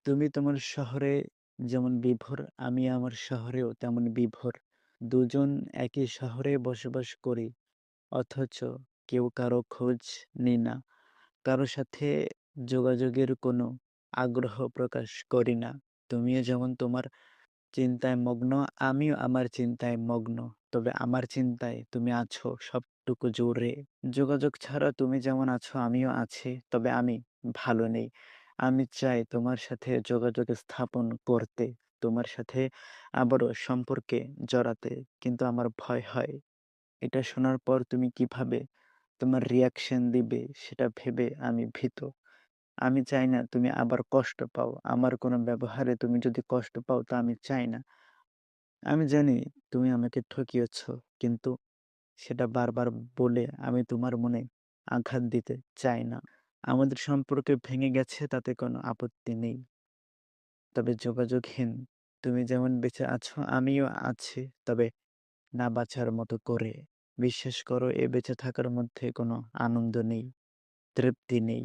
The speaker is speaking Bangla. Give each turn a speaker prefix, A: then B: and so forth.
A: তুমি তোমার শহরে যেমন বিভোর, আমি আমার শহরেও তেমন বিভোর। দুজন একই শহরে বসবাস করি। অথচ কেউ কারো খোঁজ নিই না। কারো সাথে যোগাযোগের কোনো আগ্রহ প্রকাশ করি না। তুমিও যেমন তোমার চিন্তায় মগ্ন, আমিও আমার চিন্তায় মগ্ন। তবে আমার চিন্তায় তুমি আছো সবটুকু জুড়ে। যোগাযোগ ছাড়া তুমি যেমন আছো আমিও আছি। তবে আমি ভালো নেই। আমি চাই তোমার সাথে যোগাযোগ স্থাপন করতে, তোমার সাথে আবারও সম্পর্কে জড়াতে। কিন্তু আমার ভয় হয় এটা শোনার পর তুমি কিভাবে তোমার রিঅ্যাকশন দিবে সেটা ভেবে আমি ভীত। আমি চাই না তুমি আবার কষ্ট পাও। আমার কোনো ব্যবহারে তুমি যদি কষ্ট পাও তা আমি চাই না। আমি জানি তুমি আমাকে ঠকিয়েছ, কিন্তু সেটা বারবার বলে আমি তোমার মনে আঘাত দিতে চাই না। আমাদের সম্পর্ক ভেঙে গেছে তাতে কোনো আপত্তি নেই। তবে যোগাযোগহীন তুমি যেমন বেঁচে আছো আমিও আছি, তবে না বাঁচার মতো করে। বিশ্বাস করো এ বেঁচে থাকার মধ্যে কোনো আনন্দ নেই, তৃপ্তি নেই।